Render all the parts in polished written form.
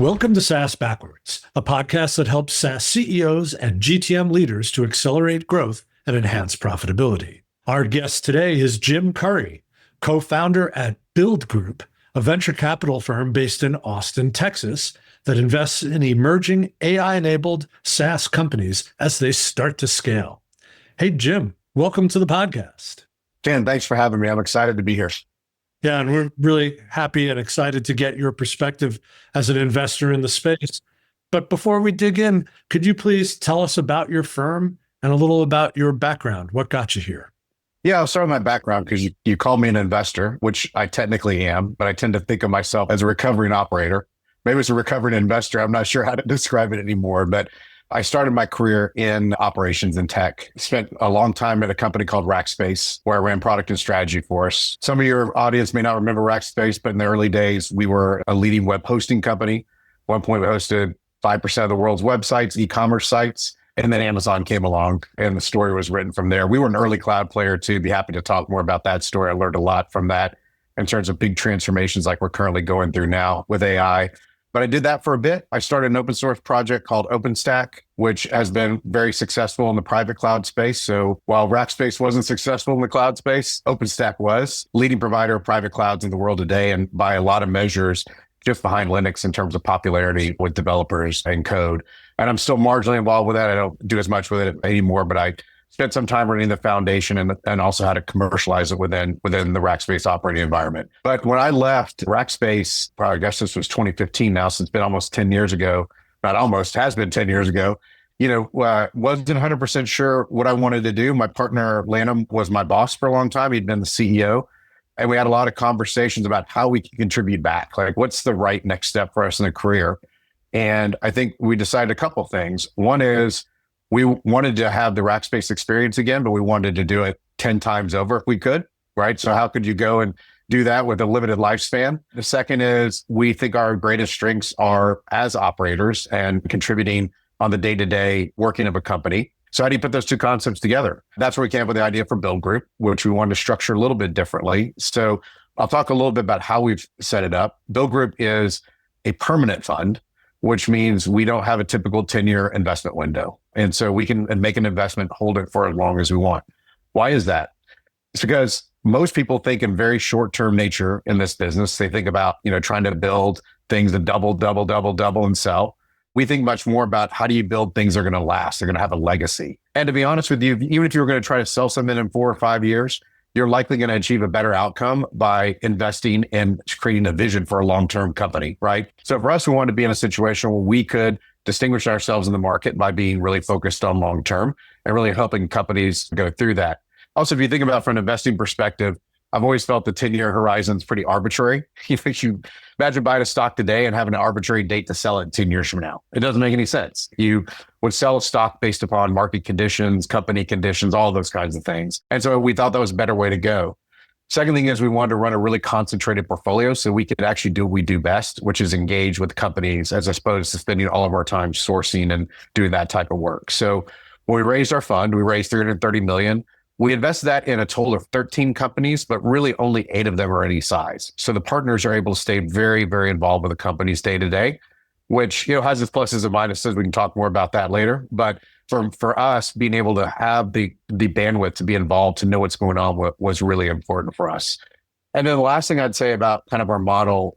Welcome to SaaS Backwards, a podcast that helps SaaS CEOs and GTM leaders to accelerate growth and enhance profitability. Our guest today is Jim Curry, co-founder at BuildGroup, a venture capital firm based in Austin, Texas, that invests in emerging AI-enabled SaaS companies as they start to scale. Hey, Jim, welcome to the podcast. Dan, thanks for having me. I'm excited to be here. Yeah, and we're really happy and excited to get your perspective as an investor in the space. But before we dig in, could you please tell us about your firm and a little about your background? What got you here? Yeah, I'll start with my background because you called me an investor, which I technically am, but I tend to think of myself as a recovering operator. Maybe it's a recovering investor. I'm not sure how to describe it anymore, but I started my career in operations and tech. Spent a long time at a company called Rackspace, where I ran product and strategy for us. Some of your audience may not remember Rackspace, but in the early days, we were a leading web hosting company. At one point, we hosted 5% of the world's websites, e-commerce sites, and then Amazon came along and the story was written from there. We were an early cloud player too. Be happy to talk more about that story. I learned a lot from that in terms of big transformations like we're currently going through now with AI. But I did that for a bit. I started an open source project called OpenStack, which has been very successful in the private cloud space. So while Rackspace wasn't successful in the cloud space, OpenStack was leading provider of private clouds in the world today. And by a lot of measures, just behind Linux in terms of popularity with developers and code. And I'm still marginally involved with that. I don't do as much with it anymore, but I spent some time running the foundation and also how to commercialize it within the Rackspace operating environment. But when I left Rackspace, I guess this was 2015 now, so it's been almost 10 years ago, not almost, has been 10 years ago, wasn't 100% sure what I wanted to do. My partner, Lanham, was my boss for a long time. He'd been the CEO. And we had a lot of conversations about how we can contribute back. Like, what's the right next step for us in a career? And I think we decided a couple of things. One is we wanted to have the Rackspace experience again, but we wanted to do it 10 times over if we could, right? So how could you go and do that with a limited lifespan? The second is we think our greatest strengths are as operators and contributing on the day-to-day working of a company. So how do you put those two concepts together? That's where we came up with the idea for BuildGroup, which we wanted to structure a little bit differently. So I'll talk a little bit about how we've set it up. BuildGroup is a permanent fund, which means we don't have a typical 10-year investment window. And so we can make an investment, hold it for as long as we want. Why is that? It's because most people think in very short-term nature in this business. They think about, trying to build things that double and sell. We think much more about how do you build things that are going to last, they're going to have a legacy. And to be honest with you, even if you're going to try to sell something in 4 or 5 years, you're likely going to achieve a better outcome by investing and creating a vision for a long-term company, right? So for us, we wanted to be in a situation where we could distinguish ourselves in the market by being really focused on long-term and really helping companies go through that. Also, if you think about it from an investing perspective, I've always felt the 10-year horizon is pretty arbitrary. You imagine buying a stock today and having an arbitrary date to sell it 10 years from now. It doesn't make any sense. You would sell a stock based upon market conditions, company conditions, all those kinds of things. And so we thought that was a better way to go. Second thing is we wanted to run a really concentrated portfolio so we could actually do what we do best, which is engage with companies as opposed to spending all of our time sourcing and doing that type of work. So when we raised our fund, we raised $330 million. We invested that in a total of 13 companies, but really only 8 of them are any size. So the partners are able to stay very, very involved with the companies day to day, which has its pluses and minuses. We can talk more about that later. But for us, being able to have the bandwidth to be involved, to know what's going on was really important for us. And then the last thing I'd say about kind of our model,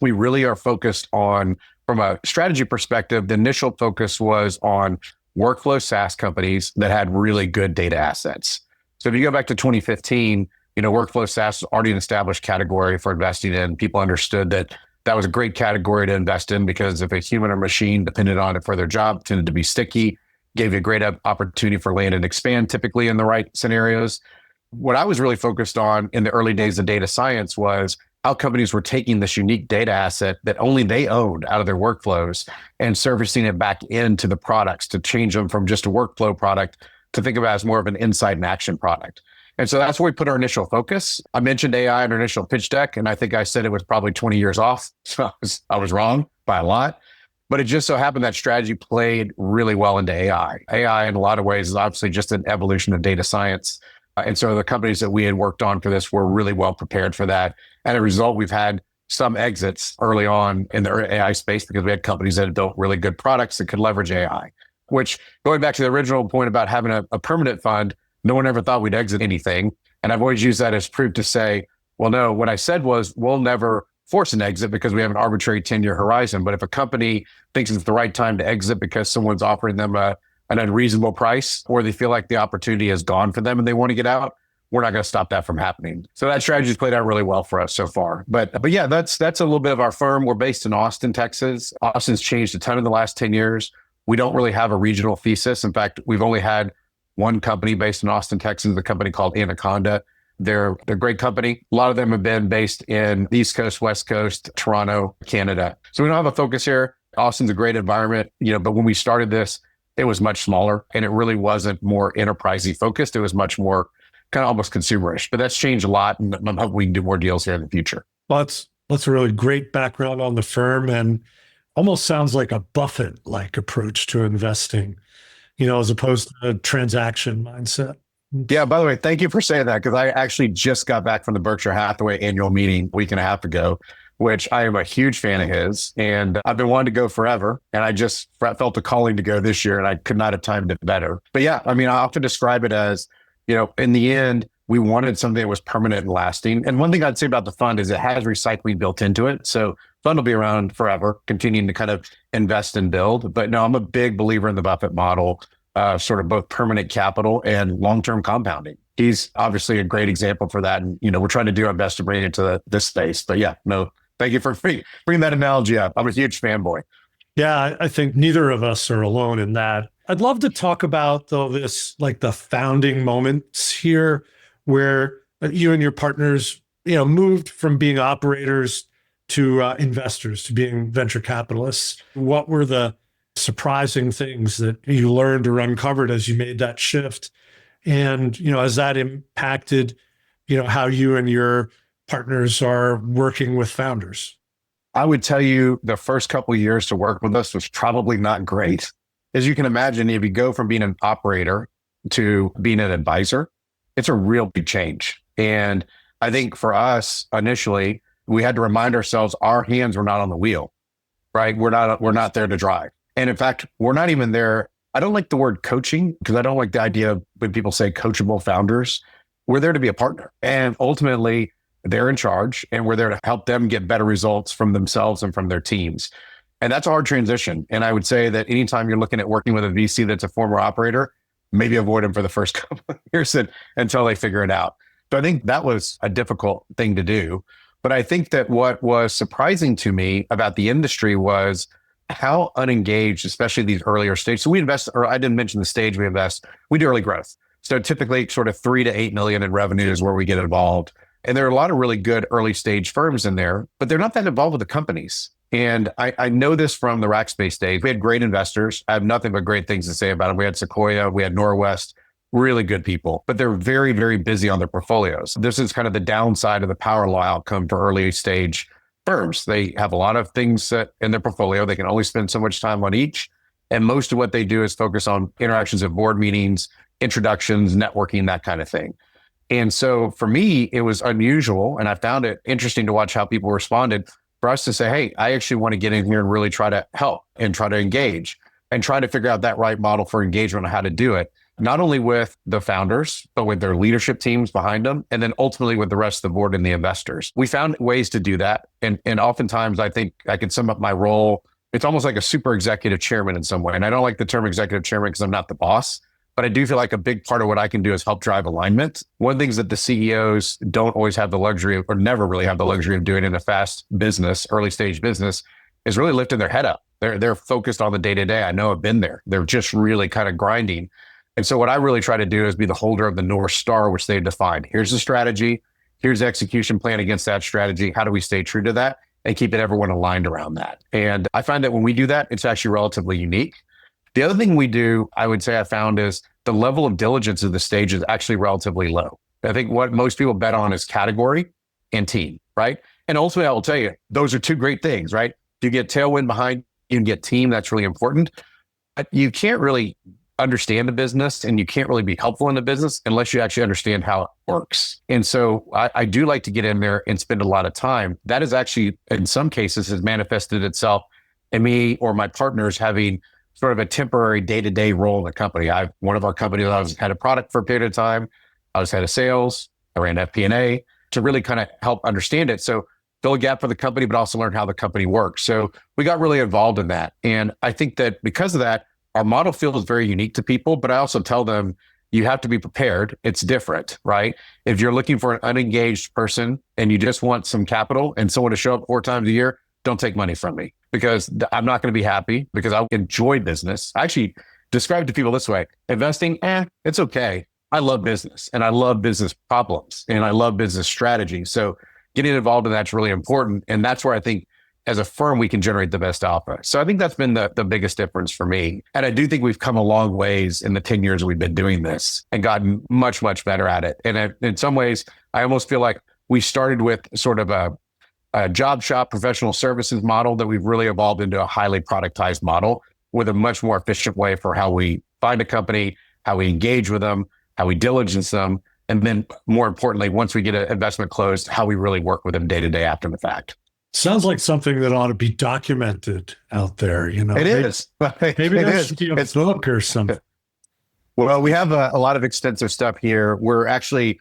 we really are focused on, from a strategy perspective, the initial focus was on workflow SaaS companies that had really good data assets. So if you go back to 2015, workflow SaaS was already an established category for investing in. People understood that was a great category to invest in because if a human or machine depended on it for their job, it tended to be sticky, gave you a great opportunity for land and expand, typically in the right scenarios. What I was really focused on in the early days of data science was how companies were taking this unique data asset that only they owned out of their workflows and servicing it back into the products to change them from just a workflow product to think about as more of an insight and action product. And so that's where we put our initial focus. I mentioned AI in our initial pitch deck, and I think I said it was probably 20 years off. So I was wrong by a lot. But it just so happened that strategy played really well into AI. AI in a lot of ways is obviously just an evolution of data science. And so the companies that we had worked on for this were really well prepared for that. And as a result, we've had some exits early on in the AI space because we had companies that had built really good products that could leverage AI, which going back to the original point about having a permanent fund, no one ever thought we'd exit anything. And I've always used that as proof to say, well, no, what I said was we'll never force an exit because we have an arbitrary 10-year horizon. But if a company thinks it's the right time to exit because someone's offering them an unreasonable price, or they feel like the opportunity is gone for them and they want to get out, we're not going to stop that from happening. So that strategy's played out really well for us so far. But yeah, that's a little bit of our firm. We're based in Austin, Texas. Austin's changed a ton in the last 10 years. We don't really have a regional thesis. In fact, we've only had one company based in Austin, Texas, a company called Anaconda. They're a great company. A lot of them have been based in the East Coast, West Coast, Toronto, Canada. So we don't have a focus here. Austin's a great environment, but when we started this, it was much smaller and it really wasn't more enterprisey focused. It was much more kind of almost consumerish, but that's changed a lot. And I'm hoping we can do more deals here in the future. Well, that's a really great background on the firm and almost sounds like a Buffett-like approach to investing, as opposed to a transaction mindset. Yeah, by the way, thank you for saying that, because I actually just got back from the Berkshire Hathaway annual meeting a week and a half ago, which I am a huge fan of his. And I've been wanting to go forever. And I just felt a calling to go this year and I could not have timed it better. But yeah, I often describe it as, in the end, we wanted something that was permanent and lasting. And one thing I'd say about the fund is it has recycling built into it. So fund will be around forever, continuing to kind of invest and build. But no, I'm a big believer in the Buffett model, sort of both permanent capital and long-term compounding. He's obviously a great example for that. And, we're trying to do our best to bring it to this space. But yeah, no, thank you for bringing that analogy up. I'm a huge fanboy. Yeah, I think neither of us are alone in that. I'd love to talk about, though, this, like the founding moments here where you and your partners, moved from being operators to investors, to being venture capitalists. What were the surprising things that you learned or uncovered as you made that shift? And, has that impacted, how you and your partners are working with founders? I would tell you the first couple of years to work with us was probably not great. As you can imagine, if you go from being an operator to being an advisor, it's a real big change. And I think for us, initially, we had to remind ourselves our hands were not on the wheel, right? We're not there to drive. And in fact, we're not even there. I don't like the word coaching because I don't like the idea of when people say coachable founders. We're there to be a partner. And ultimately, they're in charge and we're there to help them get better results from themselves and from their teams. And that's a hard transition. And I would say that anytime you're looking at working with a VC that's a former operator, maybe avoid them for the first couple of years until they figure it out. So I think that was a difficult thing to do. But I think that what was surprising to me about the industry was how unengaged, especially these earlier stages. So we invest, or I didn't mention the stage we invest, we do early growth. So typically sort of 3 to 8 million in revenue is where we get involved. And there are a lot of really good early stage firms in there, but they're not that involved with the companies. And I know this from the Rackspace days. We had great investors. I have nothing but great things to say about them. We had Sequoia, we had Norwest, really good people, but they're very, very busy on their portfolios. This is kind of the downside of the power law outcome for early stage firms. They have a lot of things in their portfolio. They can only spend so much time on each. And most of what they do is focus on interactions at board meetings, introductions, networking, that kind of thing. And so for me, it was unusual. And I found it interesting to watch how people responded for us to say, hey, I actually want to get in here and really try to help and try to engage and try to figure out that right model for engagement on how to do it, not only with the founders, but with their leadership teams behind them, and then ultimately with the rest of the board and the investors. We found ways to do that. And oftentimes I think I can sum up my role. It's almost like a super executive chairman in some way. And I don't like the term executive chairman because I'm not the boss. But I do feel like a big part of what I can do is help drive alignment. One of the things that the CEOs don't always have the luxury of, or never really have the luxury of doing in a fast business, early stage business, is really lifting their head up. They're focused on the day to day. I know I've been there. They're just really kind of grinding. And so what I really try to do is be the holder of the North Star, which they've defined. Here's the strategy. Here's the execution plan against that strategy. How do we stay true to that and keep everyone aligned around that? And I find that when we do that, it's actually relatively unique. The other thing we do, I would say I found, is the level of diligence of the stage is actually relatively low. I think what most people bet on is category and team, right? And ultimately, I will tell you, those are two great things, right? You get tailwind behind, you can get team, that's really important. But you can't really understand the business and you can't really be helpful in the business unless you actually understand how it works. And so I do like to get in there and spend a lot of time. That is actually, in some cases, has manifested itself in me or my partners having sort of a temporary day-to-day role in the company. One of our companies, I was head of product for a period of time. I was head of sales. I ran FP&A to really kind of help understand it. So fill a gap for the company, but also learn how the company works. So we got really involved in that. And I think that because of that, our model feels very unique to people, but I also tell them you have to be prepared. It's different, right? If you're looking for an unengaged person and you just want some capital and someone to show up 4 times a year, don't take money from me because I'm not going to be happy because I enjoy business. I actually describe it to people this way. Investing, it's okay. I love business and I love business problems and I love business strategy. So getting involved in that's really important. And that's where I think as a firm, we can generate the best alpha. So I think that's been the biggest difference for me. And I do think we've come a long ways in the 10 years we've been doing this and gotten much, much better at it. And in some ways, I almost feel like we started with sort of a job shop professional services model that we've really evolved into a highly productized model with a much more efficient way for how we find a company, how we engage with them, how we diligence them. And then more importantly, once we get an investment closed, how we really work with them day to day after the fact. Sounds like something that ought to be documented out there. It is. Maybe there should be a book or something. Well, we have a lot of extensive stuff here. We're actually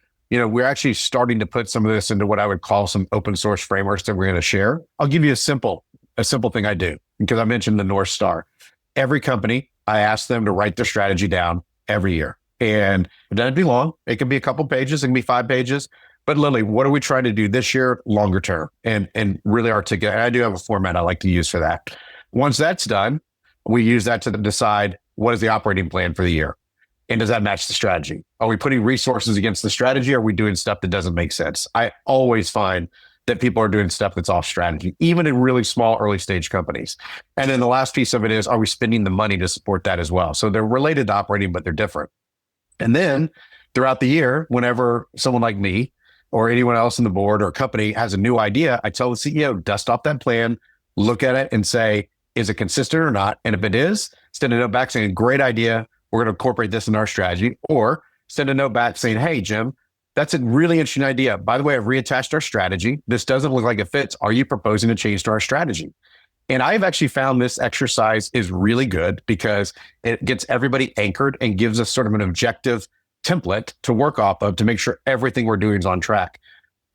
starting to put some of this into what I would call some open source frameworks that we're going to share. I'll give you a simple thing I do because I mentioned the North Star. Every company, I ask them to write their strategy down every year. And it doesn't be long. It can be a couple pages. It can be 5 pages. But literally, what are we trying to do this year, longer term, and really articulate? And I do have a format I like to use for that. Once that's done, we use that to decide what is the operating plan for the year. And does that match the strategy? Are we putting resources against the strategy? Or are we doing stuff that doesn't make sense? I always find that people are doing stuff that's off strategy, even in really small early stage companies. And then the last piece of it is, are we spending the money to support that as well? So they're related to operating, but they're different. And then throughout the year, whenever someone like me or anyone else in the board or company has a new idea, I tell the CEO, dust off that plan, look at it and say, is it consistent or not? And if it is, send a note back saying, great idea. We're going to incorporate this in our strategy. Or send a note back saying, hey, Jim, that's a really interesting idea. By the way, I've reattached our strategy. This doesn't look like it fits. Are you proposing a change to our strategy? And I've actually found this exercise is really good because it gets everybody anchored and gives us sort of an objective template to work off of to make sure everything we're doing is on track.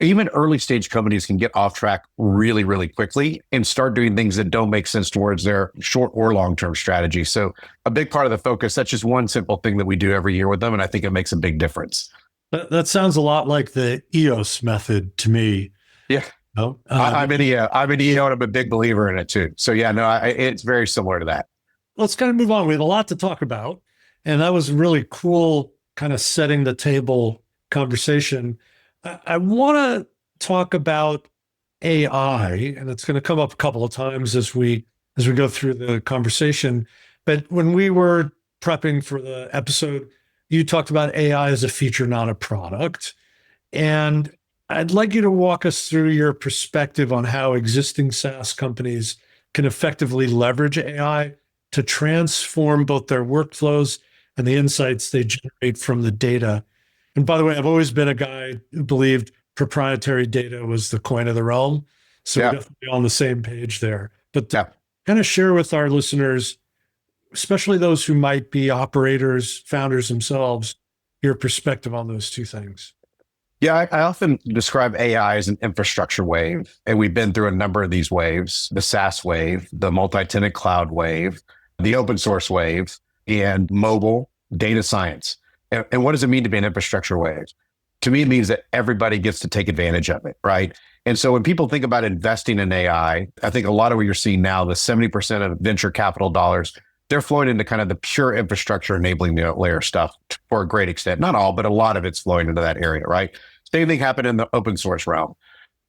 Even early stage companies can get off track really, really quickly and start doing things that don't make sense towards their short or long-term strategy. So a big part of the focus, that's just one simple thing that we do every year with them. And I think it makes a big difference. That sounds a lot like the EOS method to me. Yeah. No? I'm an EO and I'm a big believer in it too. So yeah, no, it's very similar to that. Let's kind of move on. We have a lot to talk about. And that was really cool, kind of setting the table conversation. I want to talk about AI, and it's going to come up a couple of times as we go through the conversation. But when we were prepping for the episode, you talked about AI as a feature, not a product. And I'd like you to walk us through your perspective on how existing SaaS companies can effectively leverage AI to transform both their workflows and the insights they generate from the data. And by the way, I've always been a guy who believed proprietary data was the coin of the realm. So we're definitely on the same page there. But kind of share with our listeners, especially those who might be operators, founders themselves, your perspective on those two things. Yeah, I often describe AI as an infrastructure wave. And we've been through a number of these waves, the SaaS wave, the multi-tenant cloud wave, the open source wave, and mobile data science. And what does it mean to be an infrastructure wave? To me, it means that everybody gets to take advantage of it, right? And so when people think about investing in AI, I think a lot of what you're seeing now, the 70% of venture capital dollars, they're flowing into kind of the pure infrastructure enabling layer stuff for a great extent. Not all, but a lot of it's flowing into that area, right? Same thing happened in the open source realm.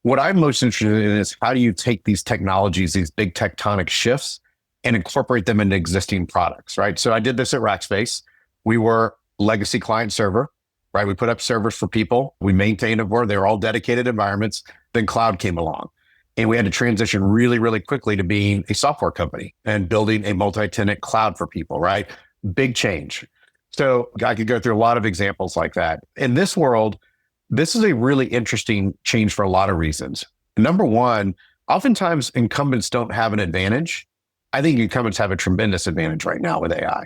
What I'm most interested in is how do you take these technologies, these big tectonic shifts, and incorporate them into existing products, right? So I did this at Rackspace. We were legacy client server, right? We put up servers for people. We maintained them for, they were all dedicated environments. Then cloud came along. And we had to transition really, really quickly to being a software company and building a multi-tenant cloud for people, right? big change. So I could go through a lot of examples like that. In this world, this is a really interesting change for a lot of reasons. Number one, oftentimes incumbents don't have an advantage. I think incumbents have a tremendous advantage right now with AI.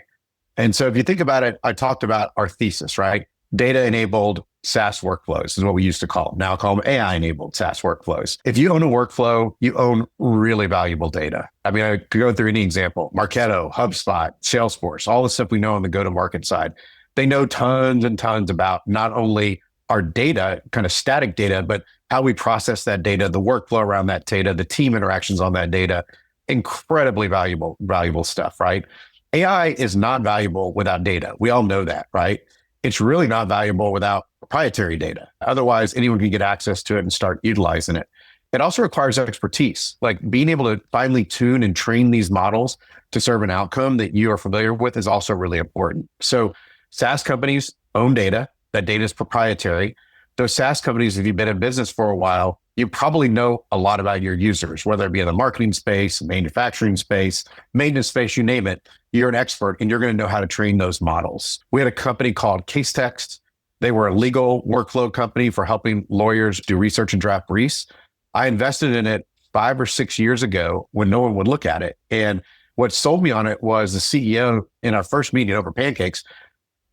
And so if you think about it, I talked about our thesis, right? Data-enabled SaaS workflows is what we used to call them. Now I call them AI-enabled SaaS workflows. If you own a workflow, you own really valuable data. I mean, I could go through any example, Marketo, HubSpot, Salesforce, all the stuff we know on the go-to-market side. They know tons and tons about not only our data, kind of static data, but how we process that data, the workflow around that data, the team interactions on that data. Incredibly valuable stuff, right? AI is not valuable without data. We all know that, right? It's really not valuable without proprietary data. Otherwise, anyone can get access to it and start utilizing it. It also requires expertise, like being able to finely tune and train these models to serve an outcome that you are familiar with is also really important. So SaaS companies own data. That data is proprietary. Those SaaS companies, if you've been in business for a while, you probably know a lot about your users, whether it be in the marketing space, manufacturing space, maintenance space, you name it. You're an expert and you're going to know how to train those models. We had a company called CaseText. They were a legal workflow company for helping lawyers do research and draft briefs. I invested in it 5 or 6 years ago when no one would look at it. And what sold me on it was the CEO in our first meeting over pancakes.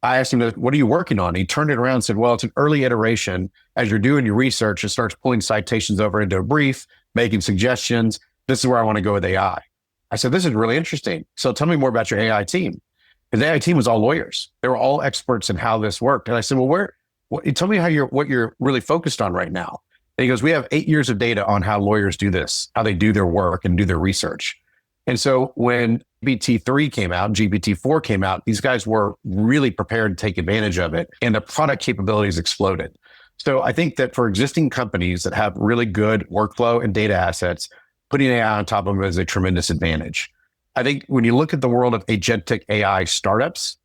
I asked him, what are you working on? He turned it around and said, well, it's an early iteration. As you're doing your research, it starts pulling citations over into a brief, making suggestions. This is where I want to go with AI. I said, this is really interesting. So tell me more about your AI team. His AI team was all lawyers. They were all experts in how this worked. And I said, well, tell me what you're really focused on right now. And he goes, we have 8 years of data on how lawyers do this, how they do their work and do their research. And so when GPT-3 came out, GPT-4 came out, these guys were really prepared to take advantage of it, and the product capabilities exploded. So I think that for existing companies that have really good workflow and data assets, putting AI on top of them is a tremendous advantage. I think when you look at the world of agentic AI startups,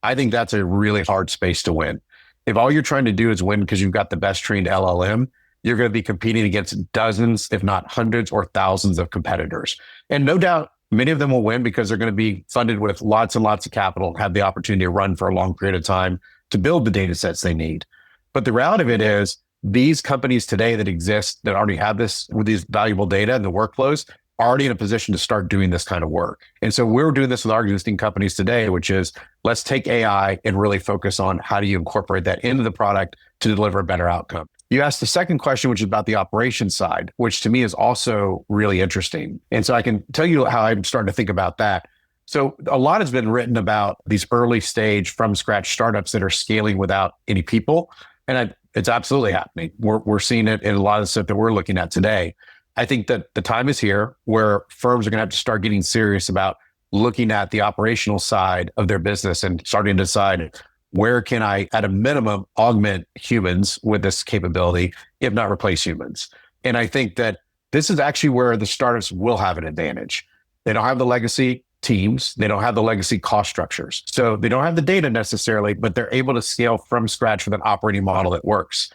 I think that's a really hard space to win. If all you're trying to do is win because you've got the best trained LLM, you're going to be competing against dozens, if not hundreds or thousands of competitors. And no doubt, many of them will win because they're going to be funded with lots and lots of capital and have the opportunity to run for a long period of time to build the data sets they need. But the reality of it is these companies today that exist that already have this with these valuable data and the workflows are already in a position to start doing this kind of work. And so we're doing this with our existing companies today, which is let's take AI and really focus on how do you incorporate that into the product to deliver a better outcome. You asked the second question, which is about the operations side, which to me is also really interesting. And so I can tell you how I'm starting to think about that. So a lot has been written about these early stage from scratch startups that are scaling without any people. And it's absolutely happening. We're seeing it in a lot of the stuff that we're looking at today. I think that the time is here where firms are going to have to start getting serious about looking at the operational side of their business and starting to decide, where can I, at a minimum, augment humans with this capability, if not replace humans? And I think that this is actually where the startups will have an advantage. They don't have the legacy teams. They don't have the legacy cost structures. So they don't have the data necessarily, but they're able to scale from scratch with an operating model that works.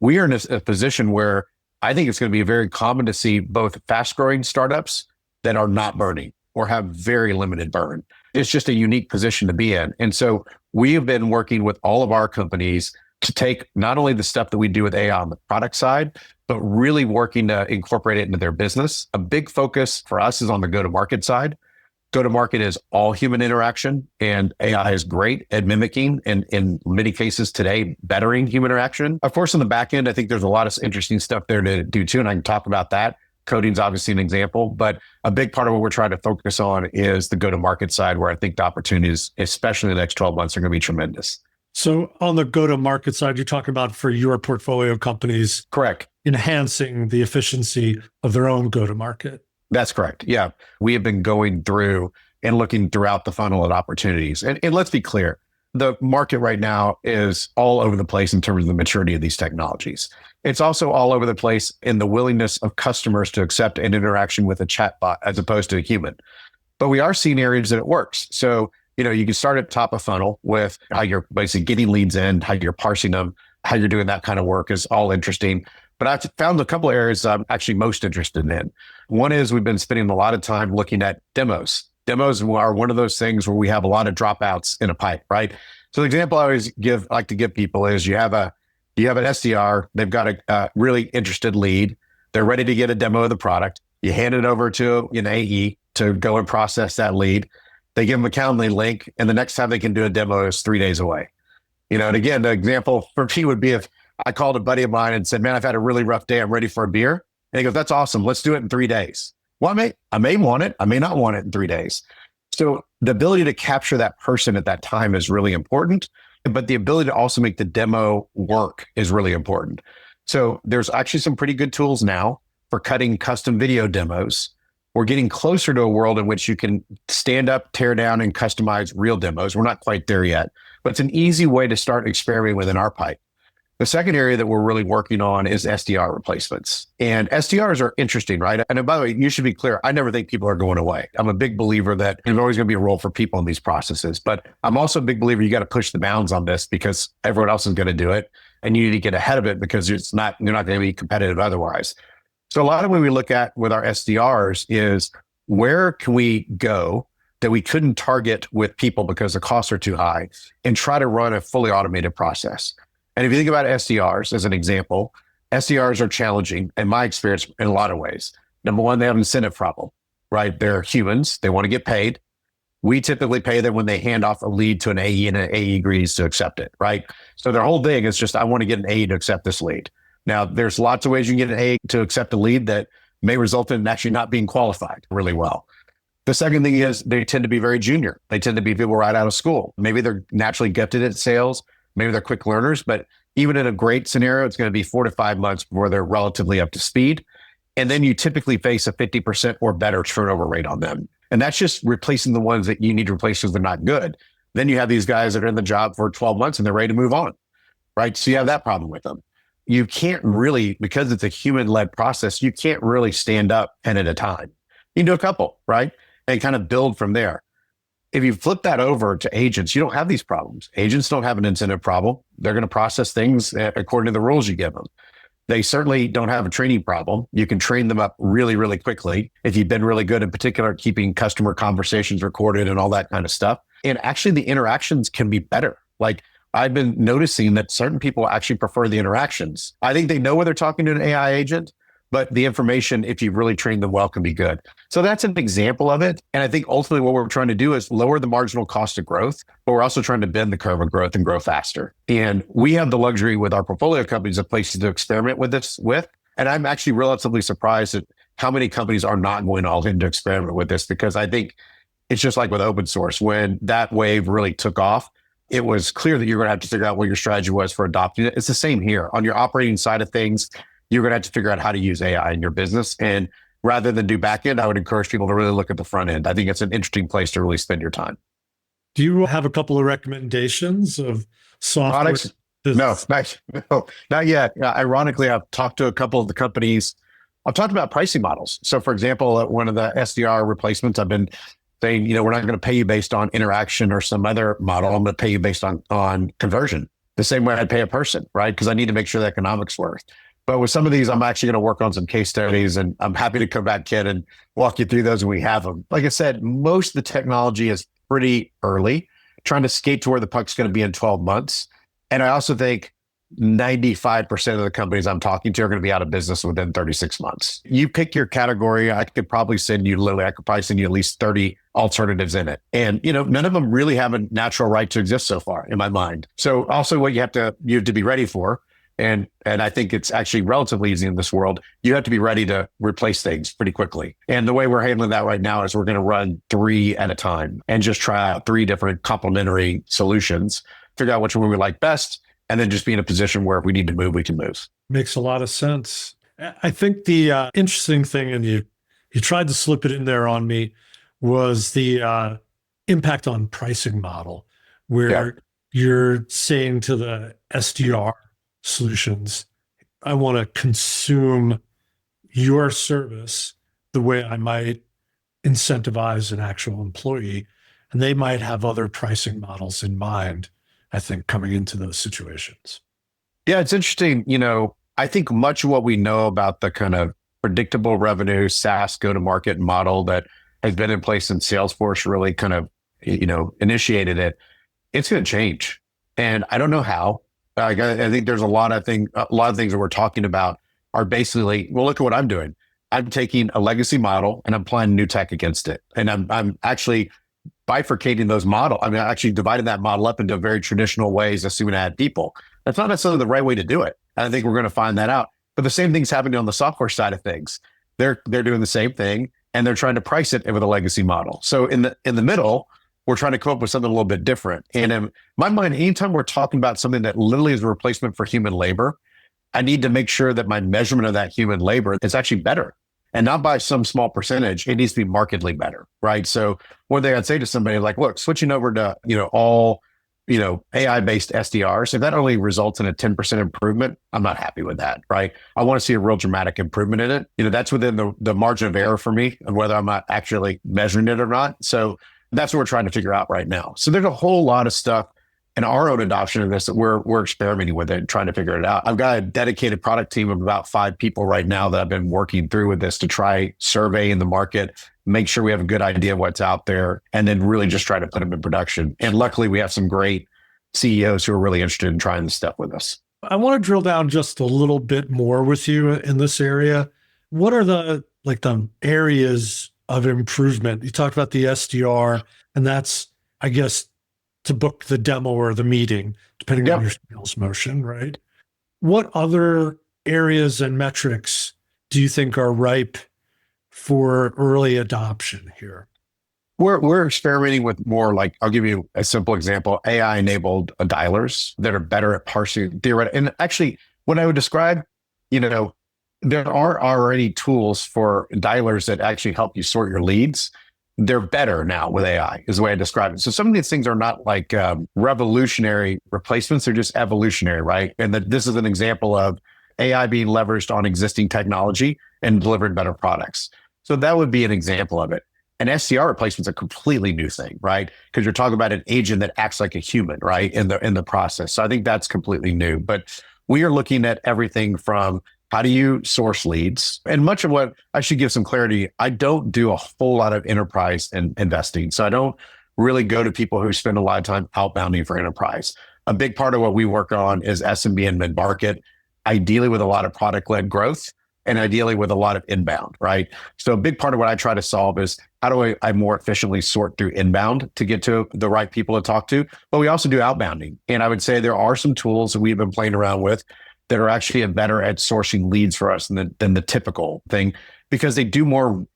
We are in a position where I think it's going to be very common to see both fast-growing startups that are not burning or have very limited burn. It's just a unique position to be in. And so we have been working with all of our companies to take not only the stuff that we do with AI on the product side, but really working to incorporate it into their business. A big focus for us is on the go-to-market side. Go-to-market is all human interaction, and AI is great at mimicking and in many cases today, bettering human interaction. Of course, on the back end, I think there's a lot of interesting stuff there to do too, and I can talk about that. Coding's obviously an example, but a big part of what we're trying to focus on is the go-to-market side, where I think the opportunities, especially in the next 12 months, are going to be tremendous. So on the go-to-market side, you're talking about for your portfolio companies, correct, enhancing the efficiency of their own go-to-market. That's correct. Yeah. We have been going through and looking throughout the funnel at opportunities. And let's be clear, the market right now is all over the place in terms of the maturity of these technologies. It's also all over the place in the willingness of customers to accept an interaction with a chatbot as opposed to a human. But we are seeing areas that it works. So, you can start at top of funnel with how you're basically getting leads in, how you're parsing them, how you're doing that kind of work is all interesting. But I've found a couple of areas I'm actually most interested in. One is we've been spending a lot of time looking at demos Demos are one of those things where we have a lot of dropouts in a pipe, right? So the example I always like to give people is you have an SDR, they've got a really interested lead. They're ready to get a demo of the product. You hand it over to an AE to go and process that lead. They give them a Calendly link, and the next time they can do a demo is 3 days away. And again, the example for me would be if I called a buddy of mine and said, man, I've had a really rough day. I'm ready for a beer. And he goes, that's awesome. Let's do it in 3 days. Well, I may want it. I may not want it in 3 days. So the ability to capture that person at that time is really important, but the ability to also make the demo work is really important. So there's actually some pretty good tools now for cutting custom video demos. We're getting closer to a world in which you can stand up, tear down, and customize real demos. We're not quite there yet, but it's an easy way to start experimenting within our pipe. The second area that we're really working on is SDR replacements. And SDRs are interesting, right? And by the way, you should be clear, I never think people are going away. I'm a big believer that there's always going to be a role for people in these processes. But I'm also a big believer you got to push the bounds on this because everyone else is going to do it. And you need to get ahead of it because you're not going to be competitive otherwise. So a lot of what we look at with our SDRs is where can we go that we couldn't target with people because the costs are too high and try to run a fully automated process. And if you think about SDRs as an example, SDRs are challenging in my experience in a lot of ways. Number one, they have an incentive problem, right? They're humans. They want to get paid. We typically pay them when they hand off a lead to an AE and an AE agrees to accept it, right? So their whole thing is just, I want to get an AE to accept this lead. Now, there's lots of ways you can get an AE to accept a lead that may result in actually not being qualified really well. The second thing is they tend to be very junior. They tend to be people right out of school. Maybe they're naturally gifted at sales. Maybe they're quick learners, but even in a great scenario, it's going to be 4 to 5 months before they're relatively up to speed. And then you typically face a 50% or better turnover rate on them. And that's just replacing the ones that you need to replace because they're not good. Then you have these guys that are in the job for 12 months and they're ready to move on, right? So you have that problem with them. You can't really, because it's a human-led process, you can't really stand up 10 at a time. You can do a couple, right? And kind of build from there. If you flip that over to agents, you don't have these problems. Agents don't have an incentive problem. They're going to process things according to the rules you give them. They certainly don't have a training problem. You can train them up really, really quickly if you've been really good, in particular, keeping customer conversations recorded and all that kind of stuff. And actually, the interactions can be better. Like I've been noticing that certain people actually prefer the interactions. I think they know when they're talking to an AI agent, but the information, if you really train them well, can be good. So that's an example of it. And I think ultimately what we're trying to do is lower the marginal cost of growth, but we're also trying to bend the curve of growth and grow faster. And we have the luxury with our portfolio companies of places to experiment with this with. And I'm actually relatively surprised at how many companies are not going all in to experiment with this, because I think it's just like with open source. When that wave really took off, it was clear that you're going to have to figure out what your strategy was for adopting it. It's the same here. On your operating side of things, you're going to have to figure out how to use AI in your business. And rather than do back end, I would encourage people to really look at the front end. I think it's an interesting place to really spend your time. Do you have a couple of recommendations of software? Products? No, not yet. Ironically, I've talked to a couple of the companies. I've talked about pricing models. So for example, one of the SDR replacements, I've been saying, we're not going to pay you based on interaction or some other model. I'm going to pay you based on conversion, the same way I'd pay a person, right? Because I need to make sure the economics work. But with some of these, I'm actually going to work on some case studies, and I'm happy to come back, Ken, and walk you through those when we have them. Like I said, most of the technology is pretty early, trying to skate to where the puck's going to be in 12 months. And I also think 95% of the companies I'm talking to are going to be out of business within 36 months. You pick your category, I could probably send you at least 30 alternatives in it. And, none of them really have a natural right to exist so far in my mind. So also what you have to be ready for. And I think it's actually relatively easy in this world. You have to be ready to replace things pretty quickly. And the way we're handling that right now is we're going to run 3 at a time and just try out 3 different complementary solutions, figure out which one we like best, and then just be in a position where if we need to move, we can move. Makes a lot of sense. I think the interesting thing, and you tried to slip it in there on me, was the impact on pricing model, where you're saying to the SDR solutions, I want to consume your service the way I might incentivize an actual employee. And they might have other pricing models in mind, I think, coming into those situations. Yeah, it's interesting. I think much of what we know about the kind of predictable revenue SaaS go-to-market model that has been in place since Salesforce really kind of, initiated it, it's going to change. And I don't know how. I think there's a lot of things that we're talking about are basically, well, look at what I'm doing. I'm taking a legacy model and I'm applying new tech against it. And I'm actually bifurcating those models. I'm actually dividing that model up into very traditional ways, assuming I add people. That's not necessarily the right way to do it. And I think we're going to find that out. But the same thing's happening on the software side of things. They're doing the same thing and they're trying to price it with a legacy model. So in the middle, we're trying to come up with something a little bit different. And in my mind, anytime we're talking about something that literally is a replacement for human labor, I need to make sure that my measurement of that human labor is actually better. And not by some small percentage, it needs to be markedly better, right? So one thing I'd say to somebody like, look, switching over to, all, AI-based SDRs, if that only results in a 10% improvement, I'm not happy with that, right? I want to see a real dramatic improvement in it. That's within the margin of error for me of whether I'm not actually measuring it or not. So that's what we're trying to figure out right now. So there's a whole lot of stuff in our own adoption of this that we're experimenting with it and trying to figure it out. I've got a dedicated product team of about 5 people right now that I've been working through with this to try survey in the market, make sure we have a good idea of what's out there, and then really just try to put them in production. And luckily, we have some great CEOs who are really interested in trying this stuff with us. I want to drill down just a little bit more with you in this area. What are the areas of improvement? You talked about the SDR, and that's, I guess, to book the demo or the meeting, depending on your sales motion, right? What other areas and metrics do you think are ripe for early adoption here? We're experimenting with more like, I'll give you a simple example, AI-enabled dialers that are better at parsing theoretical. And actually, what I would describe, there are already tools for dialers that actually help you sort your leads. They're better now with AI, is the way I describe it. So some of these things are not like revolutionary replacements, they're just evolutionary, right? And this is an example of AI being leveraged on existing technology and delivering better products. So that would be an example of it. An SDR replacement is a completely new thing, right? Because you're talking about an agent that acts like a human, right? In the process. So I think that's completely new. But we are looking at everything from how do you source leads? And much of what I should give some clarity, I don't do a whole lot of enterprise investing. So I don't really go to people who spend a lot of time outbounding for enterprise. A big part of what we work on is SMB and mid-market, ideally with a lot of product-led growth and ideally with a lot of inbound, right? So a big part of what I try to solve is how do I more efficiently sort through inbound to get to the right people to talk to? But we also do outbounding. And I would say there are some tools that we've been playing around with that are actually better at sourcing leads for us than the typical thing, because they do more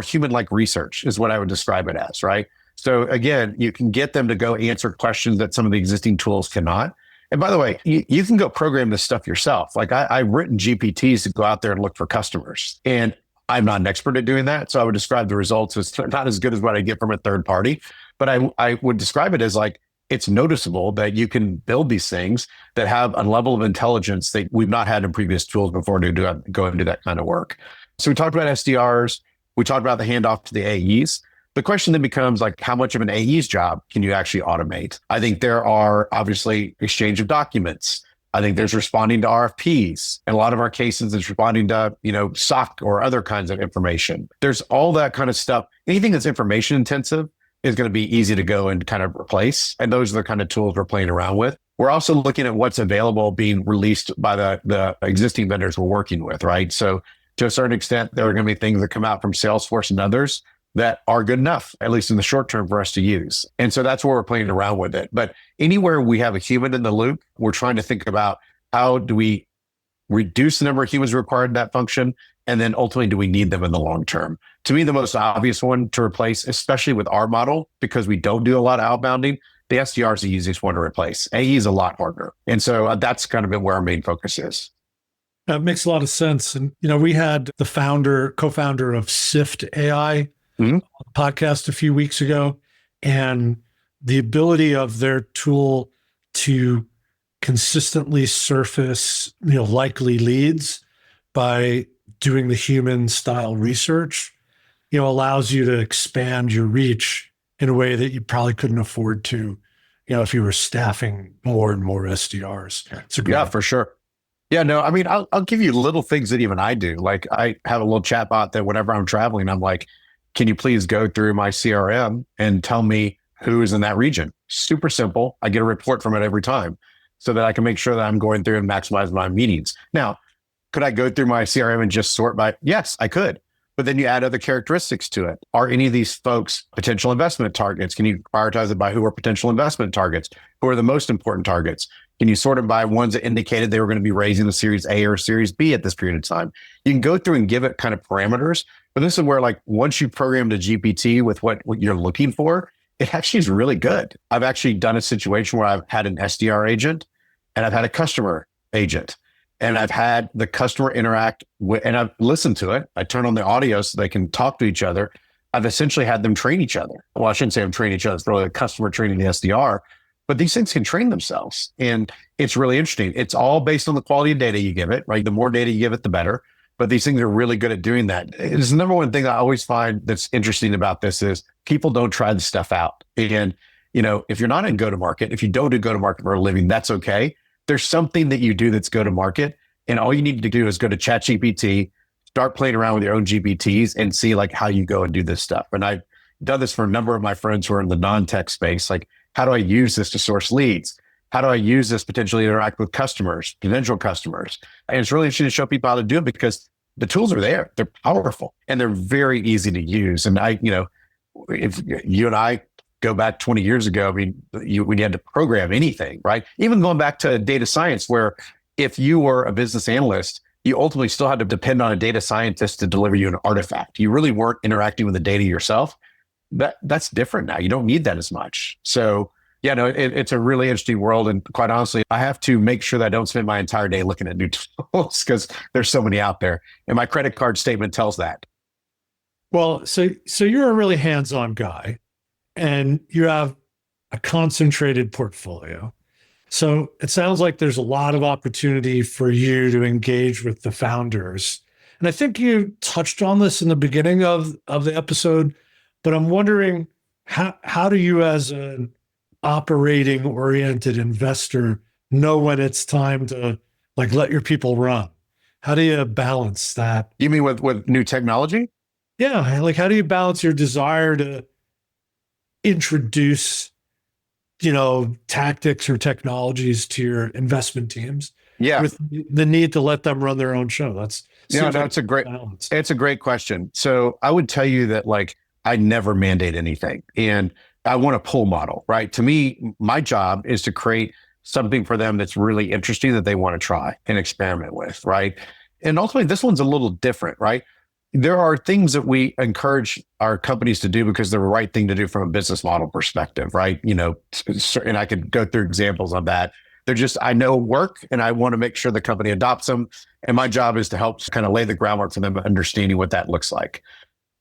human-like research is what I would describe it as, right? So again, you can get them to go answer questions that some of the existing tools cannot. And by the way, you can go program this stuff yourself. Like I've written GPTs to go out there and look for customers, and I'm not an expert at doing that. So I would describe the results as not as good as what I get from a third party, but I would describe it as like, it's noticeable that you can build these things that have a level of intelligence that we've not had in previous tools before to go and do that kind of work. So we talked about SDRs. We talked about the handoff to the AEs. The question then becomes like, how much of an AE's job can you actually automate? I think there are obviously exchange of documents. I think there's responding to RFPs. In a lot of our cases, it's responding to, SOC or other kinds of information. There's all that kind of stuff. Anything that's information intensive is going to be easy to go and kind of replace. And those are the kind of tools we're playing around with. We're also looking at what's available being released by the existing vendors we're working with, right? So to a certain extent, there are going to be things that come out from Salesforce and others that are good enough, at least in the short term, for us to use. And so that's where we're playing around with it. But anywhere we have a human in the loop, we're trying to think about how do we reduce the number of humans required in that function? And then ultimately, do we need them in the long term? To me, the most obvious one to replace, especially with our model, because we don't do a lot of outbounding, the SDR is the easiest one to replace. AE is a lot harder. And so that's kind of been where our main focus is. That makes a lot of sense. And, we had the co-founder of Sift AI on the podcast a few weeks ago, and the ability of their tool to consistently surface, likely leads by doing the human style research, allows you to expand your reach in a way that you probably couldn't afford to, if you were staffing more and more SDRs. Yeah, for sure. Yeah, no, I mean, I'll give you little things that even I do. Like I have a little chat bot that whenever I'm traveling, I'm like, can you please go through my CRM and tell me who is in that region? Super simple. I get a report from it every time so that I can make sure that I'm going through and maximize my meetings. Now, could I go through my CRM and just sort by? Yes, I could. But then you add other characteristics to it. Are any of these folks potential investment targets? Can you prioritize it by who are potential investment targets? Who are the most important targets? Can you sort it by ones that indicated they were going to be raising the Series A or Series B at this period of time? You can go through and give it kind of parameters. But this is where, like, once you program the GPT with what you're looking for, it actually is really good. I've actually done a situation where I've had an SDR agent and I've had a customer agent. And I've had the customer interact with, and I've listened to it. I turn on the audio so they can talk to each other. I've essentially had them train each other. Well, I shouldn't say I'm training each other. It's really a customer training the SDR, but these things can train themselves. And it's really interesting. It's all based on the quality of data you give it, right? The more data you give it, the better. But these things are really good at doing that. It's the number one thing I always find that's interesting about this is people don't try this stuff out. And, if you're not in go-to-market, if you don't do go-to-market for a living, that's okay. There's something that you do that's go-to-market, and all you need to do is go to ChatGPT, start playing around with your own GPTs and see like how you go and do this stuff. And I've done this for a number of my friends who are in the non-tech space. Like, how do I use this to source leads? How do I use this potentially to interact with customers, potential customers? And it's really interesting to show people how to do it because the tools are there. They're powerful and they're very easy to use. And if you and I go back 20 years ago, when you had to program anything, right? Even going back to data science, where if you were a business analyst, you ultimately still had to depend on a data scientist to deliver you an artifact. You really weren't interacting with the data yourself. That's different now. You don't need that as much. So yeah, no, it's a really interesting world. And quite honestly, I have to make sure that I don't spend my entire day looking at new tools because there's so many out there. And my credit card statement tells that. Well, so you're a really hands-on guy and you have a concentrated portfolio. So it sounds like there's a lot of opportunity for you to engage with the founders. And I think you touched on this in the beginning of the episode, but I'm wondering how do you as an operating oriented investor know when it's time to like let your people run? How do you balance that? You mean with new technology? Yeah. Like, how do you balance your desire to introduce, tactics or technologies to your investment teams with the need to let them run their own show? It's a great question. So I would tell you that like, I never mandate anything and I want a pull model, right? To me, my job is to create something for them that's really interesting that they want to try and experiment with, right? And ultimately, this one's a little different, right? There are things that we encourage our companies to do because they're the right thing to do from a business model perspective, right? And I could go through examples of that. They're just, I know work and I want to make sure the company adopts them. And my job is to help kind of lay the groundwork for them understanding what that looks like.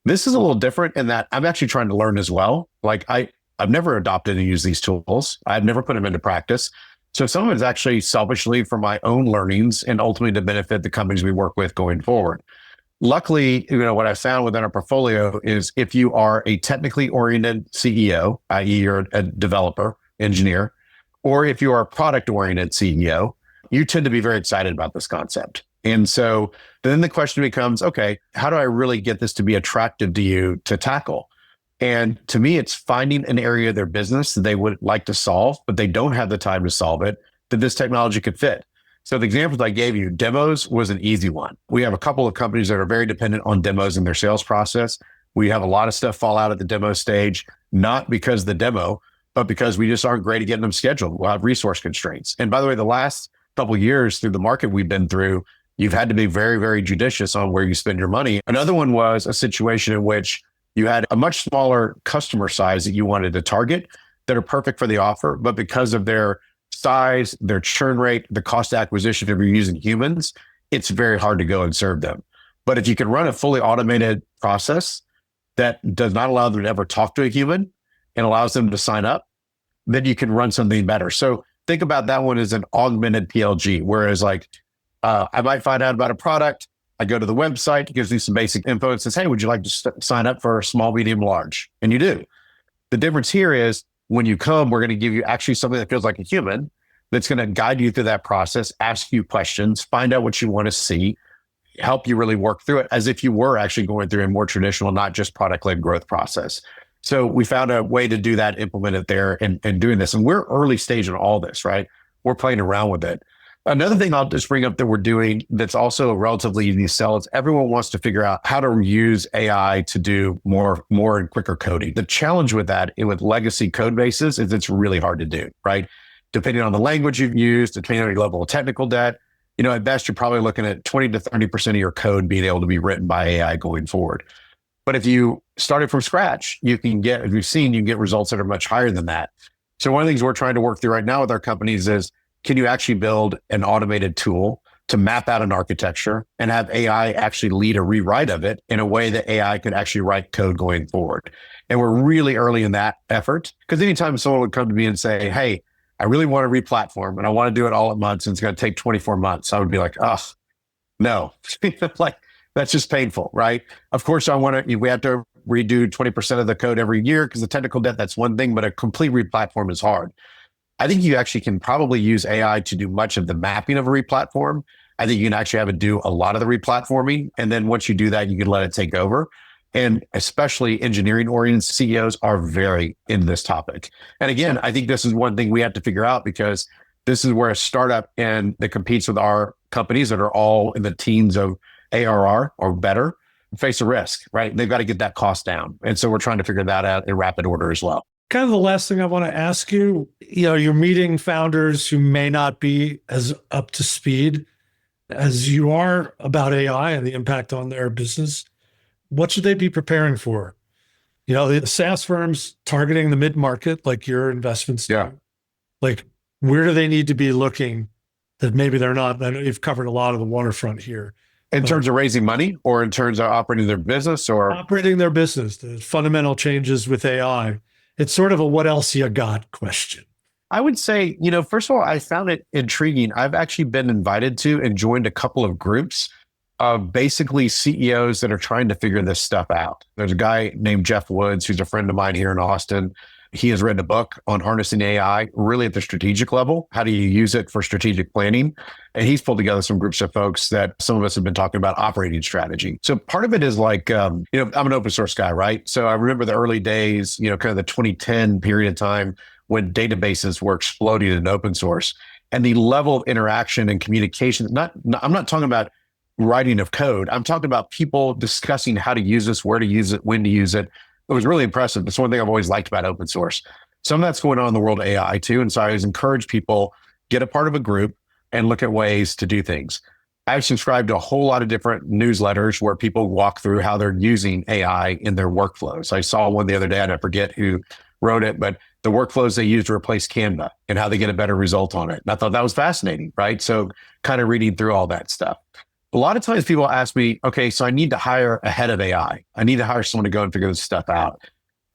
This is a little different in that I'm actually trying to learn as well. Like I've never adopted and used these tools. I've never put them into practice. So some of it's actually selfishly for my own learnings and ultimately to benefit the companies we work with going forward. Luckily, what I found within our portfolio is if you are a technically oriented CEO, i.e. you're a developer, engineer, or if you are a product oriented CEO, you tend to be very excited about this concept. And so then the question becomes, okay, how do I really get this to be attractive to you to tackle? And to me, it's finding an area of their business that they would like to solve, but they don't have the time to solve it, that this technology could fit. So the examples I gave you, demos was an easy one. We have a couple of companies that are very dependent on demos in their sales process. We have a lot of stuff fall out at the demo stage, not because of the demo, but because we just aren't great at getting them scheduled. We'll have resource constraints. And by the way, the last couple of years through the market we've been through, you've had to be very, very judicious on where you spend your money. Another one was a situation in which you had a much smaller customer size that you wanted to target that are perfect for the offer, but because of their size, their churn rate, the cost of acquisition, if you're using humans, it's very hard to go and serve them. But if you can run a fully automated process that does not allow them to ever talk to a human and allows them to sign up, then you can run something better. So think about that one as an augmented PLG, whereas like I might find out about a product, I go to the website, it gives me some basic info and says, hey, would you like to sign up for small, medium, large? And you do. The difference here is when you come, we're going to give you actually something that feels like a human that's going to guide you through that process, ask you questions, find out what you want to see, help you really work through it as if you were actually going through a more traditional, not just product-led growth process. So we found a way to do that, implement it there and doing this. And we're early stage in all this, right? We're playing around with it. Another thing I'll just bring up that we're doing that's also relatively easy to sell is everyone wants to figure out how to use AI to do more and quicker coding. The challenge with that with legacy code bases is it's really hard to do, right? Depending on the language you've used, depending on your level of technical debt, at best, you're probably looking at 20 to 30% of your code being able to be written by AI going forward. But if you started from scratch, you can get results that are much higher than that. So one of the things we're trying to work through right now with our companies is, can you actually build an automated tool to map out an architecture and have AI actually lead a rewrite of it in a way that AI could actually write code going forward? And we're really early in that effort, because anytime someone would come to me and say, hey, I really want to re-platform and I want to do it all at once and it's going to take 24 months, I would be like, oh, no. Like, that's just painful, right? Of course, we have to redo 20% of the code every year because the technical debt, that's one thing, but a complete re-platform is hard. I think you actually can probably use AI to do much of the mapping of a re-platform. I think you can actually have it do a lot of the re-platforming. And then once you do that, you can let it take over. And especially engineering-oriented CEOs are very into this topic. And again, I think this is one thing we have to figure out, because this is where a startup that competes with our companies that are all in the teens of ARR or better face a risk, right? They've got to get that cost down. And so we're trying to figure that out in rapid order as well. Kind of the last thing I want to ask you, you're meeting founders who may not be as up to speed as you are about AI and the impact on their business. What should they be preparing for? The SaaS firms targeting the mid-market, like your investments. Yeah. Like, where do they need to be looking that maybe they're not? I know you've covered a lot of the waterfront here. In terms of raising money, or in terms of operating their business, or operating their business, the fundamental changes with AI. It's sort of a what else you got question. I would say, first of all, I found it intriguing. I've actually been invited to and joined a couple of groups of basically CEOs that are trying to figure this stuff out. There's a guy named Jeff Woods, who's a friend of mine here in Austin. He has written a book on harnessing AI really at the strategic level. How do you use it for strategic planning? And he's pulled together some groups of folks that some of us have been talking about operating strategy. So part of it is like, I'm an open source guy, right? So I remember the early days, kind of the 2010 period of time when databases were exploding in open source, and the level of interaction and communication. I'm not talking about writing of code. I'm talking about people discussing how to use this, where to use it, when to use it. It was really impressive. That's one thing I've always liked about open source. Some of that's going on in the world of AI too. And so I always encourage people, get a part of a group and look at ways to do things. I've subscribed to a whole lot of different newsletters where people walk through how they're using AI in their workflows. I saw one the other day, and I forget who wrote it, but the workflows they use to replace Canva and how they get a better result on it. And I thought that was fascinating, right? So kind of reading through all that stuff. A lot of times people ask me, okay, so I need to hire a head of AI. I need to hire someone to go and figure this stuff out.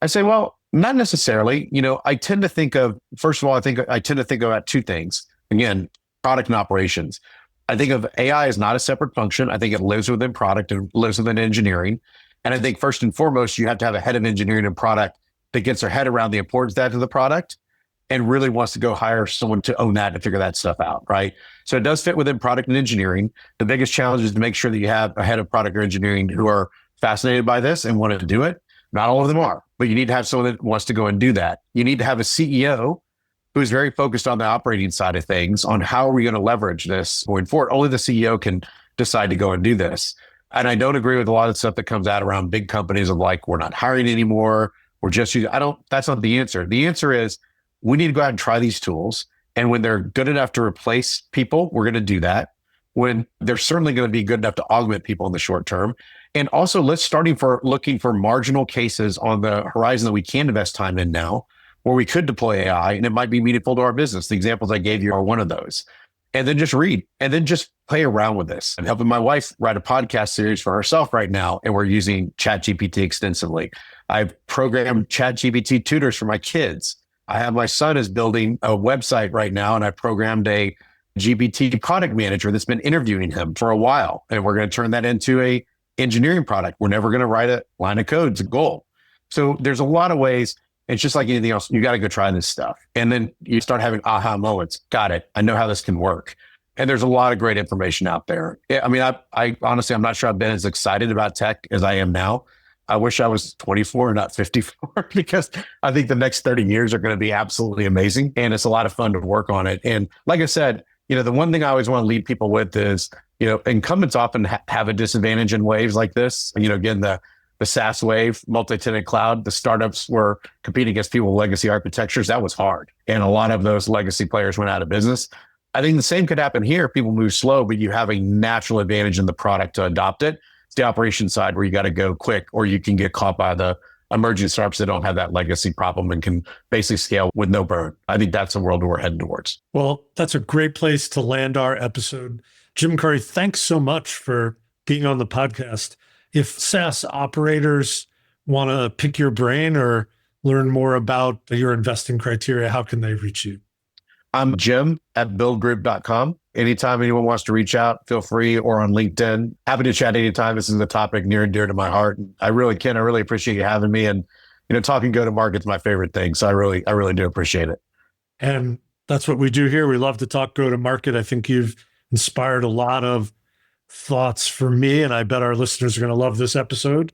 I say, well, not necessarily. I tend to think of, first of all, I tend to think about two things. Again, product and operations. I think of AI as not a separate function. I think it lives within product and lives within engineering. And I think first and foremost, you have to have a head of engineering and product that gets their head around the importance of that to the product and really wants to go hire someone to own that and figure that stuff out, right? So it does fit within product and engineering. The biggest challenge is to make sure that you have a head of product or engineering who are fascinated by this and want to do it. Not all of them are, but you need to have someone that wants to go and do that. You need to have a CEO who's very focused on the operating side of things, on how are we going to leverage this going forward. Only the CEO can decide to go and do this. And I don't agree with a lot of stuff that comes out around big companies of like, we're not hiring anymore. We're just using, that's not the answer. The answer is we need to go out and try these tools. And when they're good enough to replace people, we're going to do that. When they're certainly going to be good enough to augment people in the short term. And also looking for marginal cases on the horizon that we can invest time in now, where we could deploy AI and it might be meaningful to our business. The examples I gave you are one of those. And then just read and then just play around with this. I'm helping my wife write a podcast series for herself right now. And we're using ChatGPT extensively. I've programmed ChatGPT tutors for my kids. I have my son is building a website right now, and I programmed a GPT product manager that's been interviewing him for a while. And we're going to turn that into a engineering product. We're never going to write a line of code. It's a goal. So there's a lot of ways. It's just like anything else. You got to go try this stuff. And then you start having aha moments. Got it. I know how this can work. And there's a lot of great information out there. Yeah, I mean, I honestly, I'm not sure I've been as excited about tech as I am now. I wish I was 24 and not 54 because I think the next 30 years are going to be absolutely amazing. And it's a lot of fun to work on it. And like I said, the one thing I always want to lead people with is, incumbents often have a disadvantage in waves like this. Again, the SaaS wave, multi-tenant cloud, the startups were competing against people with legacy architectures. That was hard. And a lot of those legacy players went out of business. I think the same could happen here. People move slow, but you have a natural advantage in the product to adopt it. It's the operations side where you got to go quick, or you can get caught by the emerging startups that don't have that legacy problem and can basically scale with no burn. I think that's the world we're heading towards. Well, that's a great place to land our episode. Jim Curry, thanks so much for being on the podcast. If SaaS operators want to pick your brain or learn more about your investing criteria, how can they reach you? I'm Jim at BuildGroup.com. Anytime anyone wants to reach out, feel free, or on LinkedIn. Happy to chat anytime. This is a topic near and dear to my heart. I really appreciate you having me. And, talking go-to-market is my favorite thing. So I really do appreciate it. And that's what we do here. We love to talk go-to-market. I think you've inspired a lot of thoughts for me, and I bet our listeners are going to love this episode.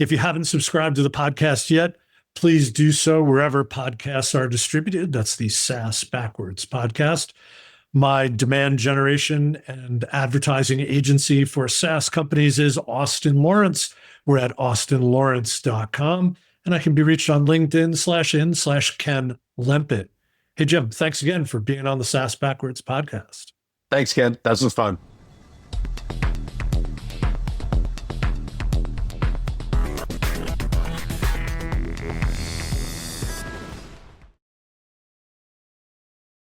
If you haven't subscribed to the podcast yet, please do so wherever podcasts are distributed. That's the SaaS Backwards podcast. My demand generation and advertising agency for SaaS companies is Austin Lawrence. We're at austinlawrence.com, and I can be reached on LinkedIn/in/Ken Lempit. Hey, Jim, thanks again for being on the SaaS Backwards podcast. Thanks, Ken. That was fun.